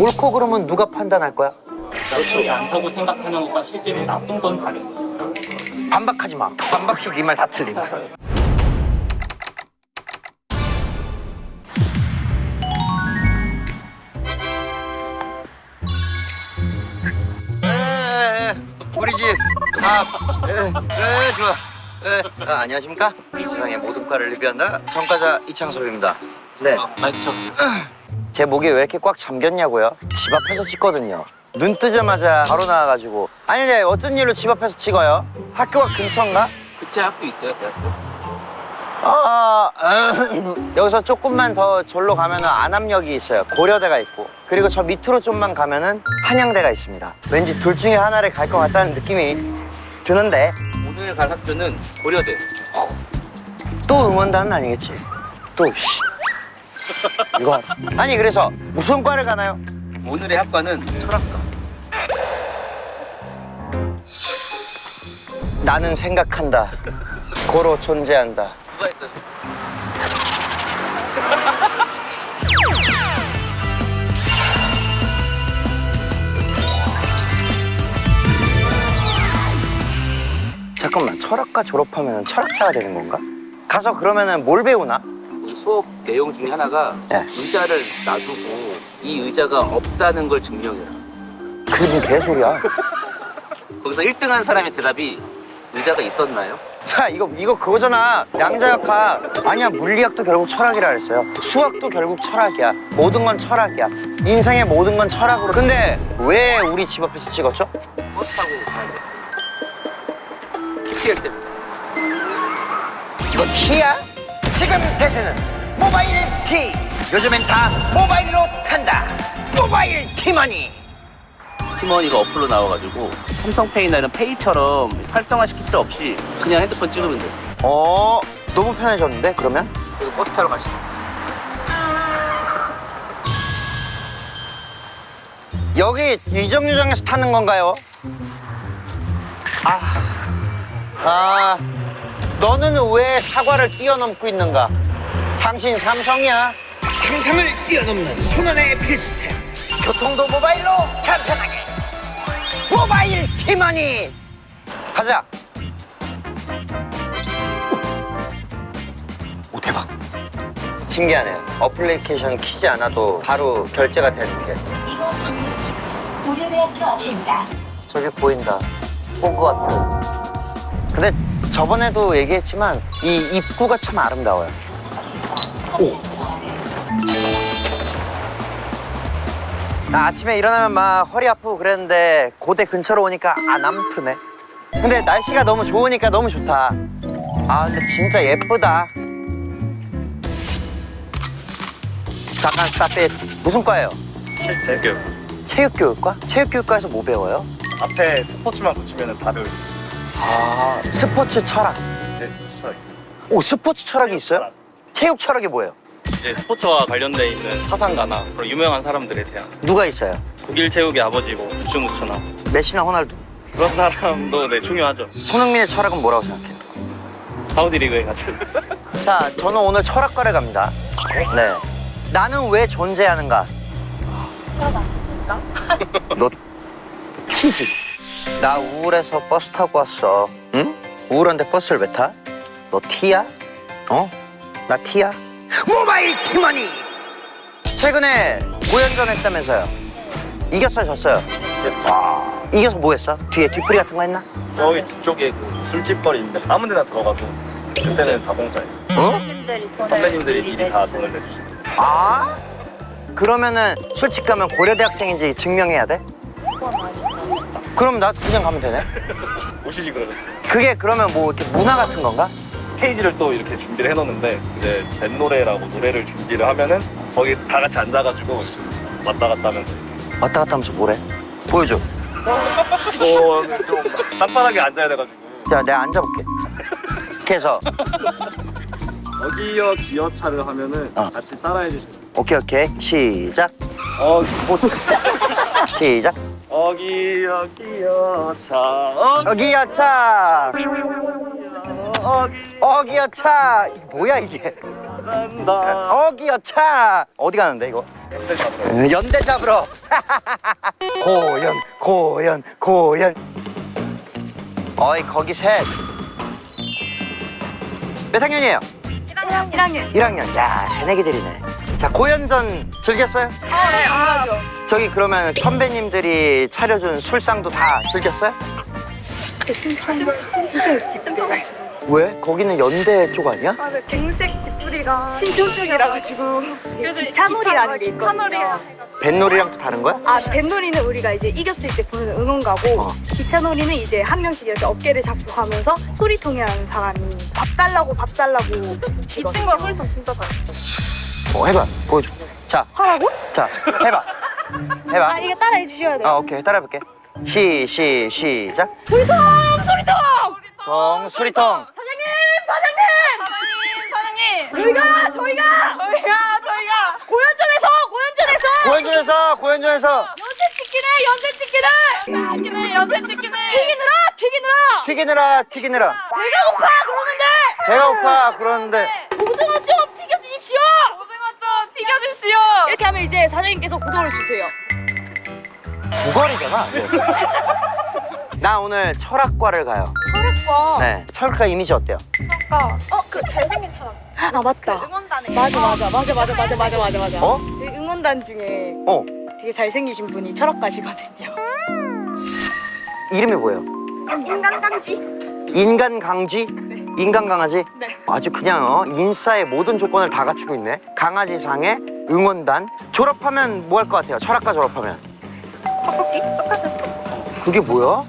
옳고 그름은 누가 판단할 거야? 그렇지 않다고 생각하는 것과 실제로 나쁜 건 다른 거죠. 반박하지 마. 반박식 이 말 다 틀림. 우리 집 앞. 좋아. 안녕하십니까? 이 세상의 모든 과를 리뷰한다. 전과자 이창섭입니다. 네. 마이크 쳐. 제 목이 왜 이렇게 꽉 잠겼냐고요? 집 앞에서 찍거든요. 눈 뜨자마자 바로 나와가지고. 아니, 근데 어떤 일로 집 앞에서 찍어요? 학교가 근처인가? 국제 학교 있어요, 대학교? 여기서 조금만 더 절로 가면은 안암역이 있어요. 고려대가 있고. 그리고 저 밑으로 좀만 가면은 한양대가 있습니다. 왠지 둘 중에 하나를 갈 것 같다는 느낌이 드는데. 오늘 갈 학교는 고려대. 또 응원단은 아니겠지? 또 씨. 이거 아니 그래서 무슨 과를 가나요? 오늘의 학과는 철학과. 나는 생각한다. 고로 존재한다. 누가 했어? 잠깐만, 철학과 졸업하면 철학자가 되는 건가? 가서 그러면은 뭘 배우나? 이 수업 내용 중에 하나가 네. 의자를 놔두고 이 의자가 없다는 걸 증명해라. 그게 무슨 개소리야. 거기서 1등한 사람의 대답이 의자가 있었나요? 자, 이거 그거잖아. 양자역학. 아니야, 물리학도 결국 철학이라 그랬어요. 수학도 결국 철학이야. 모든 건 철학이야. 인생의 모든 건 철학으로. 근데 왜 우리 집 앞에서 찍었죠? 버스 타고 가야 돼. TTL 때문에. 이거 T야? 지금 대세는 모바일 T. 요즘엔 다 모바일로 탄다. 모바일 T머니. 티머니가 어플로 나와가지고 삼성페이나 이런 페이처럼 활성화시킬 필요 없이 그냥 핸드폰 찍으면 돼. 너무 편해졌는데 그러면? 그리고 버스 타러 가시죠. 여기 이정류장에서 타는 건가요? 너는 왜 사과를 뛰어넘고 있는가? 당신 삼성이야. 상상을 뛰어넘는 손안의 필수템. 교통도 모바일로 간편하게. 모바일 티머니. 가자. 오, 대박. 신기하네. 어플리케이션 키지 않아도 바로 결제가 되는 게. 고려대학교 앞입니다. 저기 보인다. 호그와트. 근데 저번에도 얘기했지만 이 입구가 참 아름다워요. 나 아침에 일어나면 막 허리 아프고 그랬는데 고대 근처로 오니까 안 아프네. 근데 날씨가 너무 좋으니까 너무 좋다. 근데 진짜 예쁘다. 잠깐 스탑잇. 무슨 과예요? 체육. 체육교육과? 체육교육과에서 뭐 배워요? 앞에 스포츠만 붙이면 다들 스포츠 철학. 네, 스포츠 철학. 오, 스포츠 철학이 있어요? 체육 철학이 뭐예요? 이제 스포츠와 관련돼 있는 사상가나 그런 유명한 사람들에 대한 누가 있어요? 독일 체육의 아버지고 구충구처나 메시나 호날두. 그런 사람도 네, 중요하죠. 손흥민의 철학은 뭐라고 생각해요? 사우디 리그에 가지고 자, 저는 오늘 철학과를 갑니다. 네. 나는 왜 존재하는가? 맞습니까? 너 T지? 나 우울해서 버스 타고 왔어. 응? 우울한데 버스를 왜 타? 너 T야? 나 T야? 모바일 티머니! 최근에 고연전 했다면서요? 이겼어요, 졌어요? 이겨서 뭐 했어? 뒤에 뒤풀이 같은 거 했나? 저기 뒤쪽에 그 술집 거리 있는데 아무 데나 들어가도 그때는 다 공짜예요. 선배님들이 미리 다 돈을 내주시고. 그러면은 술집 가면 고려대학생인지 증명해야 돼? 그럼 나 그냥 가면 되네? 오시지 그러면 그게 그러면 뭐 이렇게 문화 같은 건가? 스테이지를 또 이렇게 준비를 해놓는데 이제 젠 노래라고 노래를 준비를 하면은 거기 다 같이 앉아가지고 왔다 갔다 하면서 왔다 갔다 하면서 뭐래? 보여줘. 좀 단단하게 앉아야 돼가지고 자, 내가 앉아볼게. 그래서 어기여 기어차를 하면은 같이 따라해 주시면 오케이 시작. 시작. 어기여 기어차 어기여차. 어기여차. 이게 뭐야 이게? 간다 어기여차. 어디 가는데 이거? 연대 잡으러. 고연. 어이, 거기 셋. 몇 학년이에요? 1학년. 야, 새내기들이네. 자, 고연전 즐겼어요? 네, 알죠. 저기 그러면 선배님들이 차려준 술상도 다 즐겼어요? 신청했어요. 왜? 거기는 연대 쪽 아니야? 아, 네, 갱식 뒷부리가 신촌 쪽이라 가지고 기차놀이라는 게 있거든요. 뱃놀이랑 또 다른 거야? 아, 뱃놀이는 우리가 이제 이겼을 때 부르는 응원가고 기차놀이는 이제 한 명씩 이렇게 어깨를 잡고 가면서 소리통에 하는 사람이 밥 달라고 이 친구가 소리통 진짜 잘해. 해봐. 보여줘. 자, 하라고? 자, 해봐. 아, 이거 따라해 주셔야 돼요. 오케이. 따라해볼게. 시작. 소리통! 소리통. 사장님! 저희가! 고연전에서 연세 치킨을! 튀기느라! 배가 고파 그러는데 고등어 좀 튀겨주십시오! 이렇게 하면 이제 사장님께서 고등어를 주세요. 구걸이잖아. 나 오늘 철학과를 가요. 철학과. 네. 철학과 이미지 어때요? 그 잘생긴 사람. 아, 맞다. 응원단에. 맞아. 어? 그 응원단 중에 되게 잘생기신 분이 철학가시거든요. 이름이 뭐예요? 인간강지? 인간 강지? 인간 강아지? 네. 아주 그냥 인싸의 모든 조건을 다 갖추고 있네. 강아지상의 응원단. 졸업하면 뭐 할 것 같아요? 철학과 졸업하면. 떡볶이? 소크라테스. 그게 뭐야?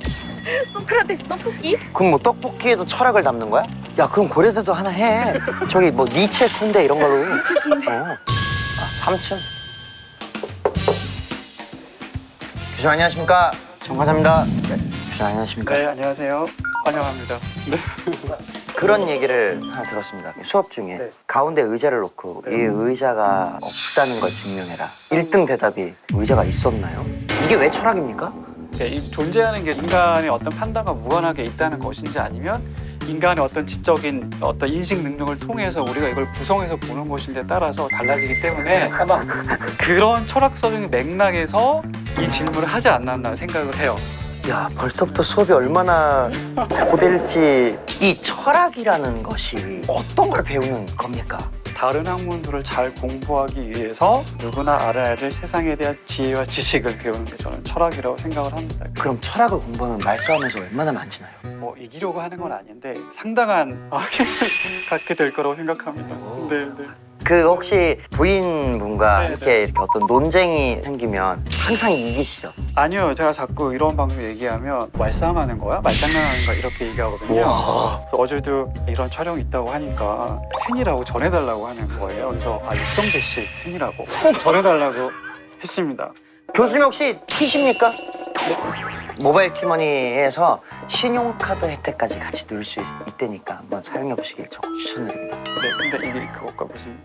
소크라테스 떡볶이? 그럼 뭐 떡볶이에도 철학을 담는 거야? 야, 그럼 고려대도 하나 해. 저기 뭐 니체 순대 이런 걸로. 니체 순대. 3층. 교수님 안녕하십니까? 정과자입니다. 네, 교수님 안녕하십니까? 네, 안녕하세요. 환영합니다. 네. 그런 얘기를 하나 들었습니다. 수업 중에 네. 가운데 의자를 놓고 이 의자가 없다는 걸 증명해라. 1등 대답이 의자가 있었나요? 이게 왜 철학입니까? 네, 이 존재하는 게 인간의 어떤 판단과 무관하게 있다는 것인지 아니면 인간의 어떤 지적인 어떤 인식 능력을 통해서 우리가 이걸 구성해서 보는 것인지에 따라서 달라지기 때문에 아마 그런 철학적인 맥락에서 이 질문을 하지 않았나 생각을 해요. 야, 벌써부터 수업이 얼마나 고될지. 이 철학이라는 것이 어떤 걸 배우는 겁니까? 다른 학문들을 잘 공부하기 위해서 누구나 알아야 될 세상에 대한 지혜와 지식을 배우는 게 저는 철학이라고 생각을 합니다. 그럼 철학을 공부하면 말싸움에서 웬만하면 안 지나요? 뭐 이기려고 하는 건 아닌데 상당한 힘을 갖게 될 거라고 생각합니다. 네. 그 혹시 부인분과 네, 함께 네. 이렇게 어떤 논쟁이 생기면 항상 이기시죠? 아니요, 제가 자꾸 이런 방송 얘기하면 말싸움하는 거야? 말장난하는 거야? 이렇게 얘기하거든요. 우와. 그래서 어제도 이런 촬영 있다고 하니까 팬이라고 전해달라고 하는 거예요. 그래서 육성재 씨 팬이라고 꼭 전해달라고 했습니다. 교수님 혹시 T십니까? 네. 모바일 티머니에서 신용카드 혜택까지 같이 누릴 수 있다니까 한번 사용해 보시길 적극 추천드립니다. 네, 근데 이게 그것과 무슨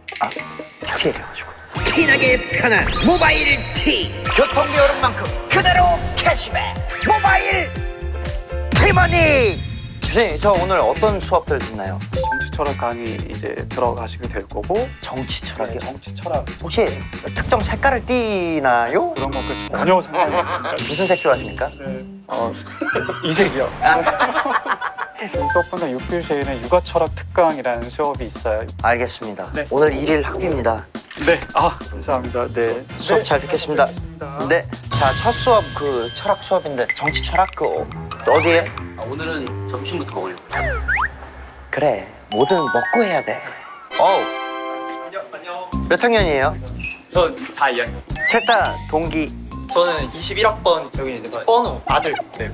피해가지고. 티나게 편한 모바일 티. 교통비 오른 만큼 그대로 캐시백 모바일 티머니. 교수님, 저 오늘 어떤 수업들 듣나요? 정치 철학 강의 이제 들어가시게 될 거고 정치 철학이요? 정치 철학 혹시 특정 색깔을 띠나요? 그런 것과 전혀 상관이 없습니다. 무슨 색 좋아하십니까? 네. 이색이요. 수업분당 6교시에는 육아 철학 특강이라는 수업이 있어요. 알겠습니다. 네. 오늘 1일 학비입니다. 네, 감사합니다. 네. 수업 잘 듣겠습니다. 네. 자, 첫 수업 그 철학 수업인데 정치 철학 어디에? 오늘은 점심부터 먹으려고. 그래. 뭐든 먹고 해야 돼. 몇 학년이에요? 저 4학년. 셋 다 동기. 저는 21학번 여기 이제 뻔우 아들. 네.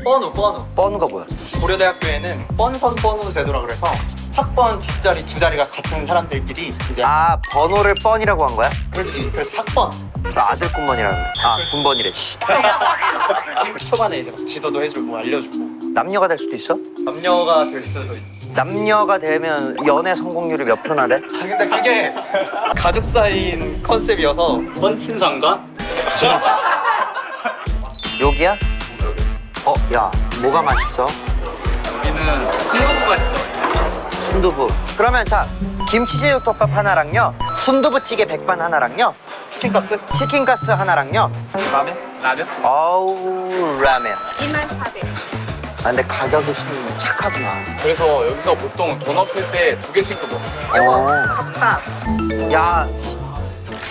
뭐? 뻔우. 뻔우가 뭐야? 고려대학교에는 뻔선 뻔우 제도라 그래서 학번 뒷자리 두 자리가 같은 사람들끼리 이제 아, 번호를 뻔이라고 한 거야? 그렇지. 그래서 학번. 아들 군번이라고. 군번이래. 씨. 초반에 이제 막 지도도 해주고 알려주고 남녀가 될 수도 있어? 남녀가 될 수도 있고. 남녀가 되면 연애 성공률이 몇 프로나 돼? 근데 그게 가족 사이인 컨셉이어서 헌친상가? 여기야? 야, 뭐가 맛있어? 여기는 순두부가 있어요. 순두부. 그러면 자, 김치제육덮밥 하나랑요, 순두부찌개 백반 하나랑요, 치킨 가스? 치킨 가스 하나랑요. 라면? 라면? 어우 라면. 24,000원. 아, 근데 가격이 참 착하구나. 그래서 여기서 보통 돈 없을 때 2개씩도 먹어. 밥. 야,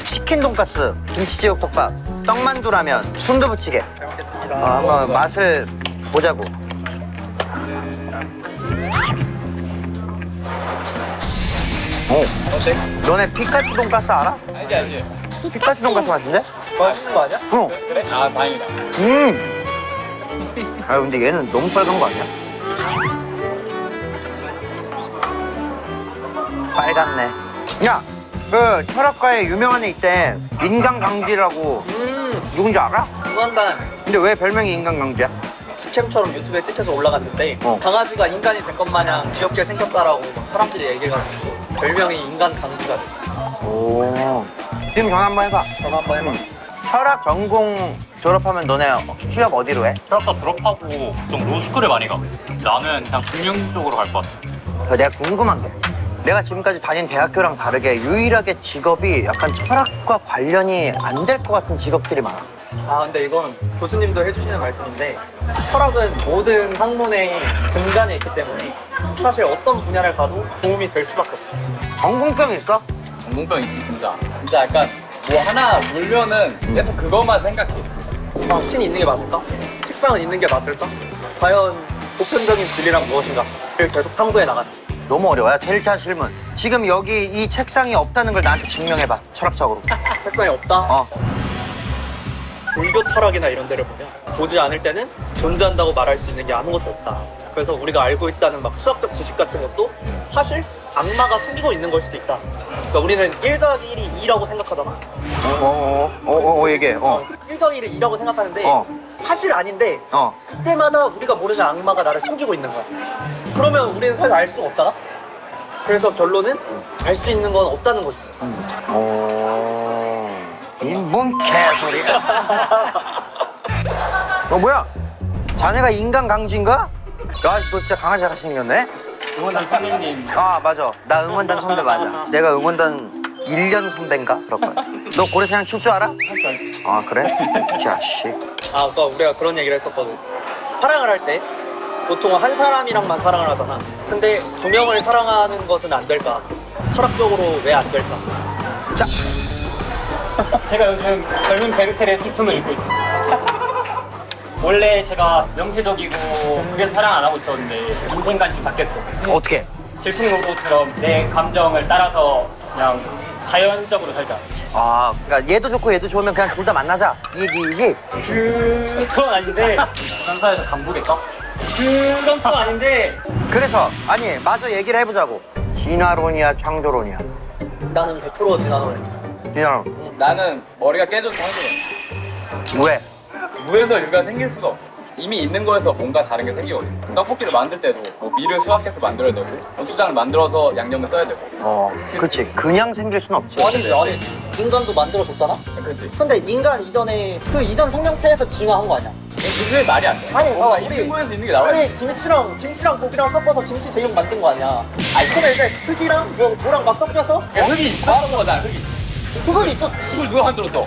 치킨 돈가스, 김치제육 덮밥, 떡만두라면, 순두부찌개. 잘 먹겠습니다. 한번 맛을 보자고. 오, 어때? 너네 피카츄 돈가스 알아? 알지. 피카츄 돈가스 맛인데? 맛있는 거 아니야? 응. 그래? 아, 다행이다. 아, 근데 얘는 너무 빨간 거 아니야? 빨갛네. 야, 그 철학과에 유명한 애 있대. 인간강지라고. 누군지 알아? 무한단 근데 왜 별명이 인간강지야? 직캠처럼 유튜브에 찍혀서 올라갔는데 어. 강아지가 인간이 된 것 마냥 귀엽게 생겼다라고 막 사람들이 얘기해가지고 별명이 인간 강지가 됐어. 오. 지금 전화 한번 해봐. 전화 한번 해봐. 철학 전공 졸업하면 너네 취업 어디로 해? 철학과 졸업하고 좀 로스쿨을 많이 가. 나는 그냥 금융 쪽으로 갈 것 같아. 내가 궁금한 게 내가 지금까지 다닌 대학교랑 다르게 유일하게 직업이 약간 철학과 관련이 안 될 것 같은 직업들이 많아. 아 근데 이건 교수님도 해주시는 말씀인데 철학은 모든 학문의 근간에 있기 때문에 사실 어떤 분야를 가도 도움이 될 수밖에 없어. 전공병 있어? 전공병 있지, 진짜. 진짜 약간 뭐 하나 물면은 계속 그것만 생각해. 아, 신이 있는 게 맞을까? 책상은 있는 게 맞을까? 과연 보편적인 진리란 무엇인가를 계속 탐구해 나가는. 너무 어려워요. 제일 차 질문. 지금 여기 이 책상이 없다는 걸 나한테 증명해봐. 철학적으로. 책상이 없다? 어. 불교 철학이나 이런 데를 보면 보지 않을 때는 존재한다고 말할 수 있는 게 아무것도 없다. 그래서 우리가 알고 있다는 막 수학적 지식 같은 것도 사실 악마가 숨기고 있는 걸 수도 있다. 그러니까 우리는 1 더하기 1이 2라고 생각하잖아. 얘기해. 1 더하기 1이 2라고 생각하는데 어. 사실 아닌데 그때마다 우리가 모르는 악마가 나를 숨기고 있는 거야. 그러면 우리는 사실 알 수가 없잖아. 그래서 결론은 알 수 있는 건 없다는 거지. 뭔 개소리야. 뭐야? 자네가 인간 강지인가? 야, 너 진짜 강아지 같이 생겼네? 응원단 선배님. 아, 맞아. 나 응원단 선배 맞아. 내가 응원단 1년 선배인가? 그럴 거야. 너 고래사냥 출 줄 알아? 아, 그래? 자식. 아, 아까 우리가 그런 얘기를 했었거든. 사랑을 할 때 보통 한 사람이랑만 사랑을 하잖아. 근데 두 명을 사랑하는 것은 안 될까? 철학적으로 왜 안 될까? 자, 제가 요즘 젊은 베르텔의 슬픔을 읽고 있습니다. 원래 제가 명세적이고 그래서 사랑 안 하고 있었는데 인생관이 바뀌었어. 어떻게? 질풍노도처럼 내 감정을 따라서 그냥 자연적으로 살자. 아, 그러니까 얘도 좋고 얘도 좋으면 그냥 둘 다 만나자. 이 얘기지? 그건 아닌데 회사에서 간부될까? 그건 또 아닌데 그래서, 아니, 마저 얘기를 해보자고. 진화론이야, 창조론이야? 나는 100% 진화론이야. 진화론. 나는 머리가 깨져도 상관없어. 왜? 무에서 유가 생길 수가 없어. 이미 있는 거에서 뭔가 다른 게 생기거든. 떡볶이를 만들 때도 뭐 밀을 수확해서 만들어야 되고 고추장을 만들어서 양념을 써야 되고. 그치. 그냥 생길 순 없지. 아니, 인간도 만들어줬잖아? 그렇지. 근데 인간 이전에 그 이전 생명체에서 진화한 거 아니야? 그게 말이 안 돼. 아니, 봐봐, 있는 거에서 있는 게 나와야 돼. 아니, 김치랑 고기랑 섞어서 김치 제육 만든 거 아니야? 아니, 근데 이제 흙이랑 뭐랑 막 섞여서 흙이 있어? 거잖아, 흙이. 흙은 있었지. 그걸 누가 만들었어?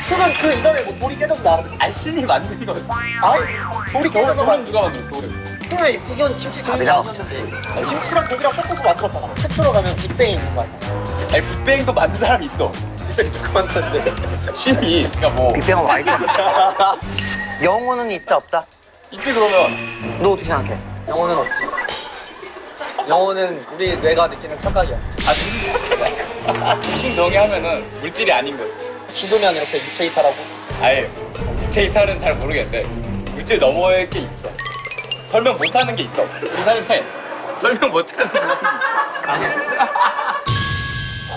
흙은 그 이전에 뭐 돌이 깨져서 나왔는데. 아니, 신이 만든 거지. 아니, 돌이 깨져서 돌은 누가 만들었어, 돌은? 그래, 이건 김치 제육이 밥이나 아니었는데 김치랑 고기랑 섞어서 만들었잖아. 최초로 가면 빅뱅이 있는 거 아니야? 아니, 빅뱅도 만든 사람이 있어. 빅뱅 누가 만들었는데? 신이. 그러니까 뭐. 빅뱅은 와 있잖아. 영혼은 있다, 없다? 있지, 그러면. 너 어떻게 생각해? 영혼은 없지. 영혼은 우리 뇌가 느끼는 착각이야. 아, 무슨 착하다니까. 무슨 정의하면은 물질이 아닌 거지. 죽으면 이렇게 유체 이탈하고. 아예 육체 이탈은 잘 모르겠는데 물질 너머에 게 있어. 설명 못하는 게 있어. 우리 삶에 설명 못하는 게 있어.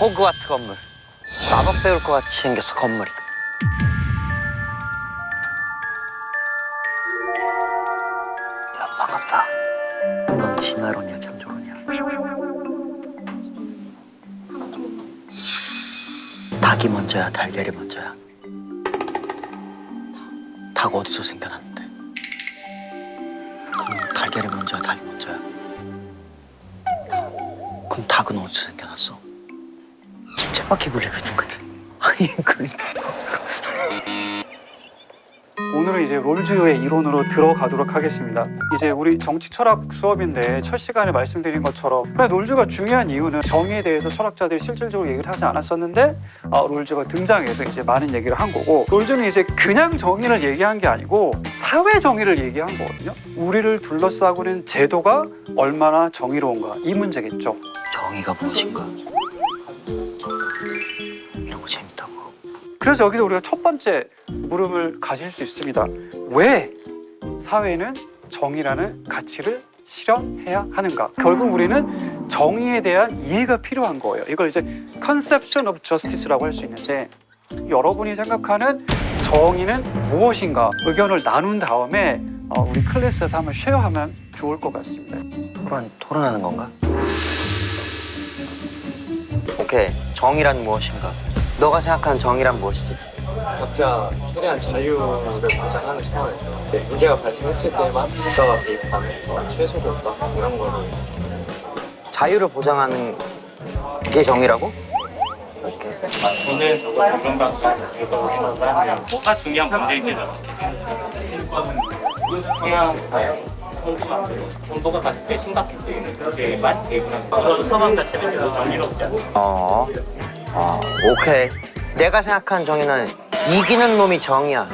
호그와트 건물. 마법 배울 것 같이 생겼어, 건물이. 야, 반갑다. 넌 진화론이야, 창조론이야? 닭이 먼저야, 달걀이 먼저야? 닭 어디서 생겨났는데? 그럼 달걀이 먼저야, 닭이 먼저야? 그럼 닭은 어디서 생겨났어? 지금 쳇바퀴 굴리고 있는 거지. 아니 그러니까. 오늘은 이제 롤즈의 이론으로 들어가도록 하겠습니다. 이제 우리 정치 철학 수업인데 첫 시간에 말씀드린 것처럼 그래 롤즈가 중요한 이유는 정의에 대해서 철학자들이 실질적으로 얘기를 하지 않았었는데 롤즈가 등장해서 이제 많은 얘기를 한 거고 롤즈는 이제 그냥 정의를 얘기한 게 아니고 사회 정의를 얘기한 거거든요. 우리를 둘러싸고 있는 제도가 얼마나 정의로운가 이 문제겠죠. 정의가 무엇인가? 이런 거 재밌다고. 그래서 여기서 우리가 첫 번째 물음을 가질 수 있습니다. 왜 사회는 정의라는 가치를 실현해야 하는가? 결국 우리는 정의에 대한 이해가 필요한 거예요. 이걸 이제 Conception of Justice라고 할 수 있는데 여러분이 생각하는 정의는 무엇인가 의견을 나눈 다음에 우리 클래스에서 한번 쉐어하면 좋을 것 같습니다. 토론하는 건가? 오케이. 정의란 무엇인가? 너가 생각하는 정의란 무엇이지? 각자 최대한 자유를 보장하는 차원에서 문제가 발생했을 때만 국가가 개입하는 최소 효과 이런 거를 자유를 보장하는 게 정의라고? 오케이. 저는 그런 방식에서 생각하면 뭐가 중요한 문제인지를 그냥 정도가 봤을 때 심각했을 때 그렇게 많이 대구나 그런 상황 자체는 별로 정의롭지 않아요. 오케이. 내가 생각하는 정의는 이기는 놈이 정의야.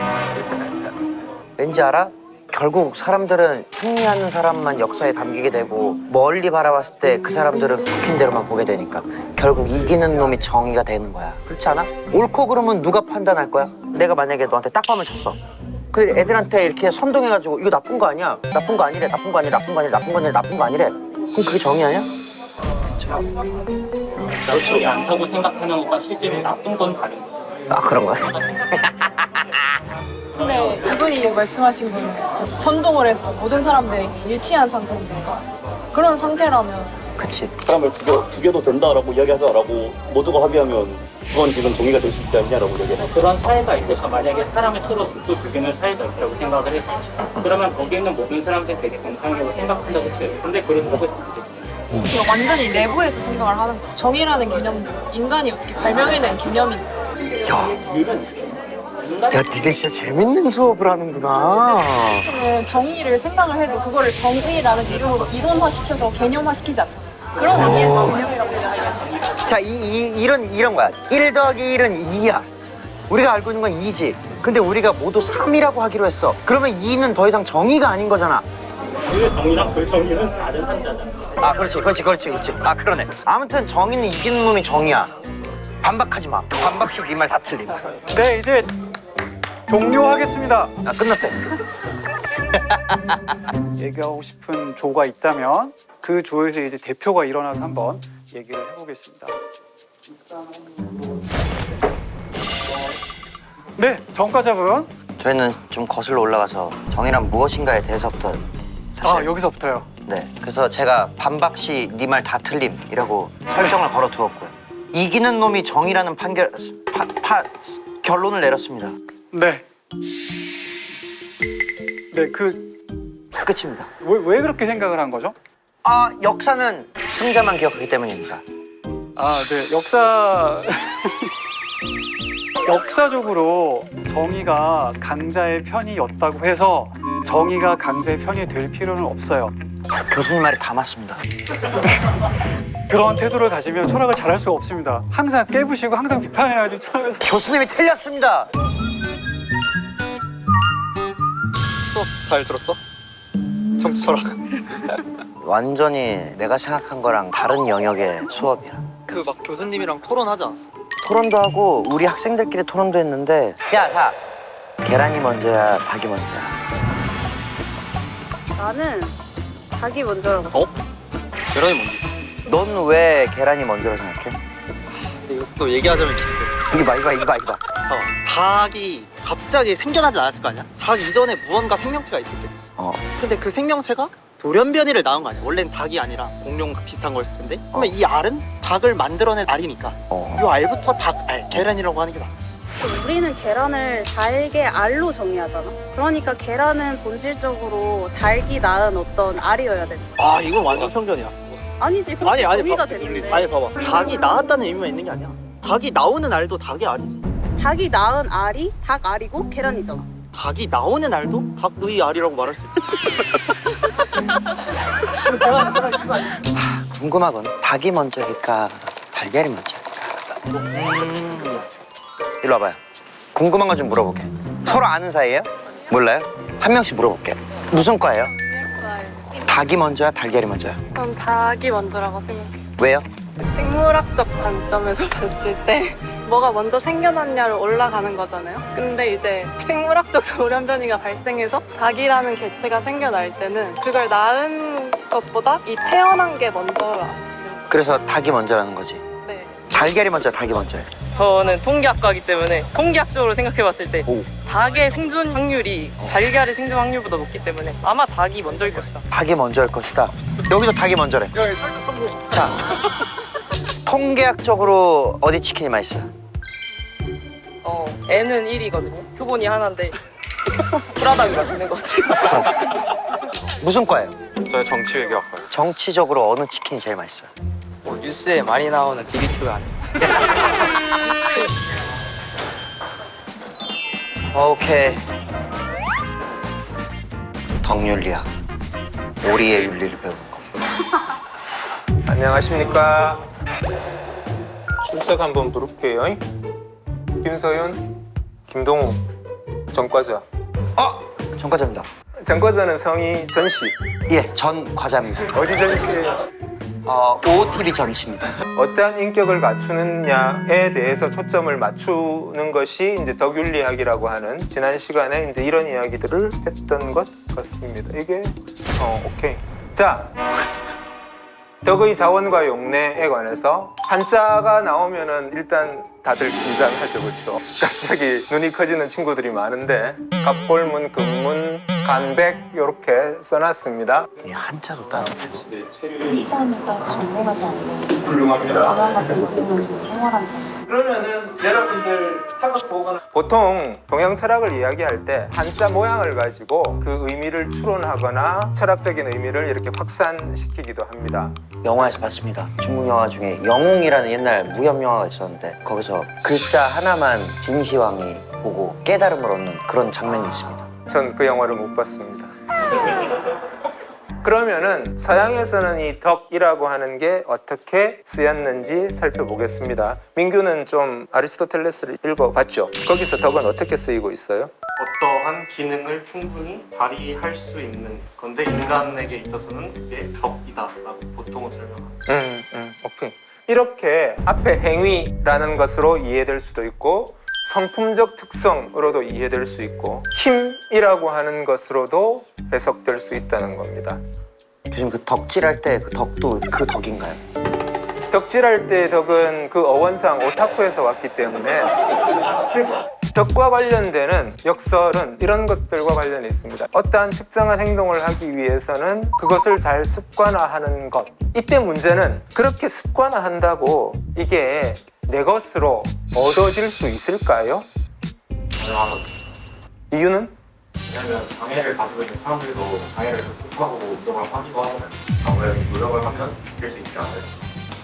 왠지 알아? 결국 사람들은 승리하는 사람만 역사에 담기게 되고 멀리 바라봤을 때 그 사람들은 박힌 대로만 보게 되니까 결국 이기는 놈이 정의가 되는 거야. 그렇지 않아? 옳고 그름은 누가 판단할 거야? 내가 만약에 너한테 딱밤을 쳤어. 그 애들한테 이렇게 선동해가지고 이거 나쁜 거 아니야? 나쁜 거 아니래. 나쁜 거 아니래. 나쁜 거 아니래. 나쁜 거 아니래. 나쁜 거 아니래. 그럼 그게 정의 아니야? 그렇지 않다고 생각하는 것과 실제로 나쁜 건 다른 거죠. 그런 거야? 근데 이분이 말씀하신 거는 선동을 해서 모든 사람들에게 일치한 상태인데 그런 상태라면 그치. 사람을 죽여도 된다라고 이야기하자라고 모두가 합의하면 그건 지금 정의가 될 수 있지 않냐라고 얘기해요. 그런 사회가 있어서 만약에 사람을 서로 죽고 죽이는 사회가 있다고 생각을 해서 그러면 거기에 있는 모든 사람들이 되게 정상이라고 생각한다고 쳐요. 근데 그런 거고 있습니다. 이거 완전히 내부에서 생각을 하는 거예요. 정의라는 개념도 인간이 어떻게 발명해낸 개념인데 야, 니네 진짜 재밌는 수업을 하는구나. 사실은 정의를 생각을 해도 그거를 정의라는 이름으로 이론화시켜서 개념화시키지 않잖아요. 그런 의미에서 개념이라고 이야기하는 거죠. 자, 이런 거야. 1 더하기 1은 2야. 우리가 알고 있는 건 2지. 근데 우리가 모두 3이라고 하기로 했어. 그러면 2는 더 이상 정의가 아닌 거잖아. 그 정의랑 그 정의는 다른 한자잖아. 그렇지. 그러네. 아무튼 정의는 이기는 놈이 정의야. 반박하지 마. 반박시 네 말 다 틀림. 네, 이제 종료하겠습니다. 끝났대. 얘기하고 싶은 조가 있다면 그 조에서 이제 대표가 일어나서 한번 얘기를 해보겠습니다. 네, 정과자분. 저희는 좀 거슬러 올라가서 정의란 무엇인가에 대해서부터 사실 여기서부터요. 네, 그래서 제가 반박시 네 말 다 틀림이라고 설정을 걸어두었고요. 이기는 놈이 정의라는 결론을 내렸습니다. 네. 네, 끝입니다. 왜 그렇게 생각을 한 거죠? 역사는 승자만 기억하기 때문입니다. 네, 역사적으로 정의가 강자의 편이었다고 해서 정의가 강자의 편이 될 필요는 없어요. 교수님 말이 다 맞습니다. 그런 태도를 가지면 철학을 잘할 수가 없습니다. 항상 깨부시고 항상 비판해야지 철학을. 교수님이 틀렸습니다. 수업 잘 들었어? 정치 철학. 완전히 내가 생각한 거랑 다른 영역의 수업이야. 그 막 교수님이랑 토론하지 않았어? 토론도 하고 우리 학생들끼리 토론도 했는데 야, 계란이 먼저야 닭이 먼저야? 나는 닭이 먼저라고. 계란이 뭔지. 넌 왜 계란이 먼저라고 생각해? 근데 이것도 얘기하자면 긴데. 이거 봐. 닭이 갑자기 생겨나지 않았을 거 아니야? 닭 이전에 무언가 생명체가 있었겠지. 근데 그 생명체가 돌연변이를 낳은 거 아니야? 원래는 닭이 아니라 공룡 비슷한 거였을 텐데. 그러면 이 알은 닭을 만들어낸 알이니까 이 알부터 닭알, 계란이라고 하는 게 맞지. 우리는 계란을 달게 알로 정의하잖아. 그러니까 계란은 본질적으로 닭이 낳은 어떤 알이어야 돼. 이건 완전 편견이야. 아니지, 그렇게 정의가 봐봐. 되는데. 봐봐. 닭이 낳았다는 의미만 있는 게 아니야. 닭이 나오는 알도 닭이 알이지. 닭이 낳은 알이 닭 알이고 계란이잖아. 닭이 나오는 알도 닭의 알이라고 말할 수 있지. 궁금하군. 닭이 먼저일까 달걀이 먼저일까? 일로 와봐요. 궁금한 거 좀 물어볼게. 서로 아는 사이예요? 몰라요? 한 명씩 물어볼게. 무슨 과예요? 닭이 먼저야 달걀이 먼저야? 전 닭이 먼저라고 생각해요. 왜요? 생물학적 관점에서 봤을 때 뭐가 먼저 생겨났냐를 올라가는 거잖아요. 근데 이제 생물학적 돌연변이가 발생해서 닭이라는 개체가 생겨날 때는 그걸 낳은 것보다 이 태어난 게 먼저라. 그래서 닭이 먼저라는 거지. 네. 달걀이 먼저야 달이 먼저야? 저는 통계학과이기 때문에 통계학적으로 생각해봤을 때 오. 닭의 생존 확률이 달걀의 생존 확률보다 높기 때문에 아마 닭이 먼저일 것이다. 닭이 먼저일 것이다. 여기도 닭이 먼저래. 자, 통계학적으로 어디 치킨이 맛있어요? N은 1이거든요. 표본이 하나인데 프라닭이 맛있는 것 같아요. 무슨 과예요? 저 정치외교학과요. 정치적으로 어느 치킨이 제일 맛있어요? 뉴스에 많이 나오는 BBQ가 아니에요. 오케이. 덕윤리학. 오리의 윤리를 배우는 거. 안녕하십니까. 출석 한번 부를게요. 김서윤, 김동우, 전과자. 전과자입니다. 전과자는 성이 전씨. 예, 전 과자입니다. 어디 전씨예요? OOTV 전씨입니다. 어떠한 인격을 갖추느냐에 대해서 초점을 맞추는 것이 이제 덕윤리학이라고 하는 지난 시간에 이제 이런 이야기들을 했던 것 같습니다. 이게 오케이. 자, 덕의 자원과 용례에 관해서 한자가 나오면은 일단 다들 긴장하죠, 그렇죠? 갑자기 눈이 커지는 친구들이 많은데 갑골문, 금문, 간백 이렇게 써놨습니다. 이 한자도 따로. 한자는 따로 전문하지 않고 훌륭합니다. 가방 같은 거 보면서 생활한다. 그러면은 여러분들 사각 보거나 보통 동양 철학을 이야기할 때 한자 모양을 가지고 그 의미를 추론하거나 철학적인 의미를 이렇게 확산시키기도 합니다. 영화에서 봤습니다. 중국 영화 중에 영웅이라는 옛날 무협 영화가 있었는데 거기서 글자 하나만 진시황이 보고 깨달음을 얻는 그런 장면이 있습니다. 전 그 영화를 못 봤습니다. 그러면은 서양에서는 이 덕이라고 하는 게 어떻게 쓰였는지 살펴보겠습니다. 민규는 좀 아리스토텔레스를 읽어봤죠? 거기서 덕은 어떻게 쓰이고 있어요? 어떠한 기능을 충분히 발휘할 수 있는 건데 인간에게 있어서는 그게 덕이다라고 보통은 설명합니다. 오케이. 이렇게 앞에 행위라는 것으로 이해될 수도 있고 성품적 특성으로도 이해될 수 있고 힘이라고 하는 것으로도 해석될 수 있다는 겁니다. 교수님 그 덕질할 때 그 덕도 그 덕인가요? 덕질할 때 덕은 그 어원상 오타쿠에서 왔기 때문에 덕과 관련되는 역설은 이런 것들과 관련이 있습니다. 어떠한 특정한 행동을 하기 위해서는 그것을 잘 습관화하는 것. 이때 문제는 그렇게 습관화한다고 이게 내 것으로 얻어질 수 있을까요? 이유는? 왜냐하면 장애를 가지고 있는 사람들도 장애를 극복하고 운동을 하기도 하면 아무래도 노력을 하면 될 수 있지 않아요?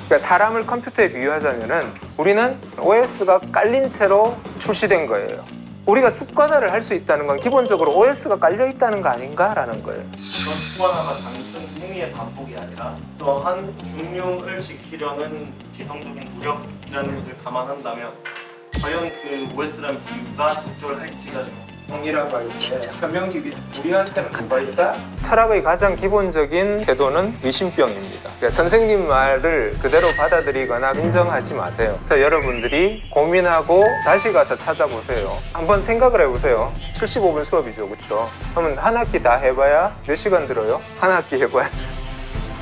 그러니까 사람을 컴퓨터에 비유하자면은 우리는 OS가 깔린 채로 출시된 거예요. 우리가 습관화를 할 수 있다는 건 기본적으로 OS가 깔려 있다는 거 아닌가라는 거예요. 그런 습관화가 단순 행위의 반복이 아니라 또한 중용을 지키려는 지성적인 노력이라는 것을 감안한다면 과연 그 OS라는 비유가 적절할지가 좀 정의라고 할 때 천명기 비슷 우리한테는 뭐가 있다? 철학의 가장 기본적인 태도는 의심병입니다. 그러니까 선생님 말을 그대로 받아들이거나 인정하지 마세요. 자, 여러분들이 고민하고 다시 가서 찾아보세요. 한번 생각을 해보세요. 75분 수업이죠, 그렇죠? 그러면 한 학기 다 해봐야 몇 시간 들어요? 한 학기 해봐야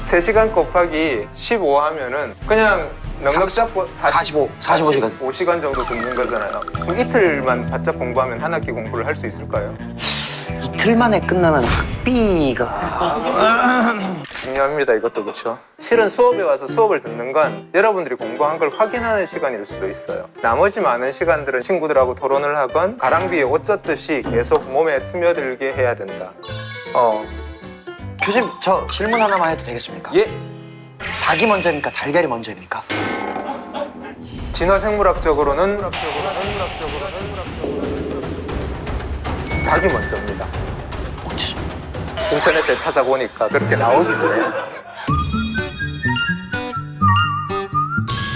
3시간 곱하기 15 하면은 그냥 넉넉 잡고 45시간 5시간 정도 듣는 거잖아요. 그럼 이틀만 바짝 공부하면 한 학기 공부를 할 수 있을까요? 이틀 만에 끝나면 학비가 중요합니다. 이것도 그렇죠. 실은 수업에 와서 수업을 듣는 건 여러분들이 공부한 걸 확인하는 시간일 수도 있어요. 나머지 많은 시간들은 친구들하고 토론을 하건 가랑비에 옷 젖듯이 계속 몸에 스며들게 해야 된다. 교수님 저 질문 하나만 해도 되겠습니까? 예. 닭이 먼저입니까? 달걀이 먼저입니까? 진화생물학적으로는 닭이 먼저입니다. 인터넷에 찾아보니까 그렇게 나오길래.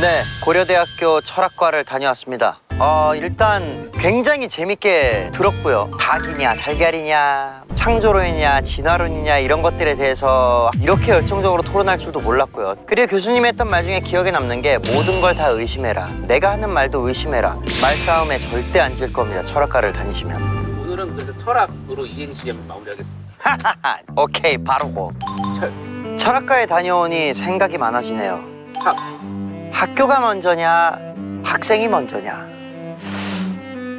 네, 고려대학교 철학과를 다녀왔습니다. 일단 굉장히 재밌게 들었고요. 닭이냐, 달걀이냐, 창조론이냐, 진화론이냐 이런 것들에 대해서 이렇게 열정적으로 토론할 줄도 몰랐고요. 그리고 교수님이 했던 말 중에 기억에 남는 게 모든 걸 다 의심해라. 내가 하는 말도 의심해라. 말싸움에 절대 안 질 겁니다. 철학과를 다니시면. 오늘은 그래서 철학으로 이행시 마무리하겠습니다. 오케이, 바로고. 철학과에 다녀오니 생각이 많아지네요. 학교가 먼저냐, 학생이 먼저냐.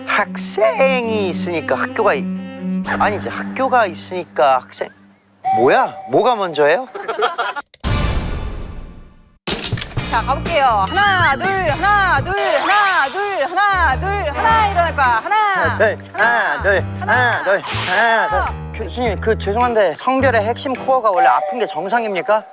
학생이 있으니까 학교가 아니지, 학교가 있으니까 학생. 뭐야? 뭐가 먼저예요? 자, 가볼게요. 하나, 둘, 하나, 둘, 하나, 둘, 하나, 둘, 하나 일어날 거야. 하나, 하나, 둘. 교수님, 죄송한데 성별의 핵심 코어가 원래 아픈 게 정상입니까?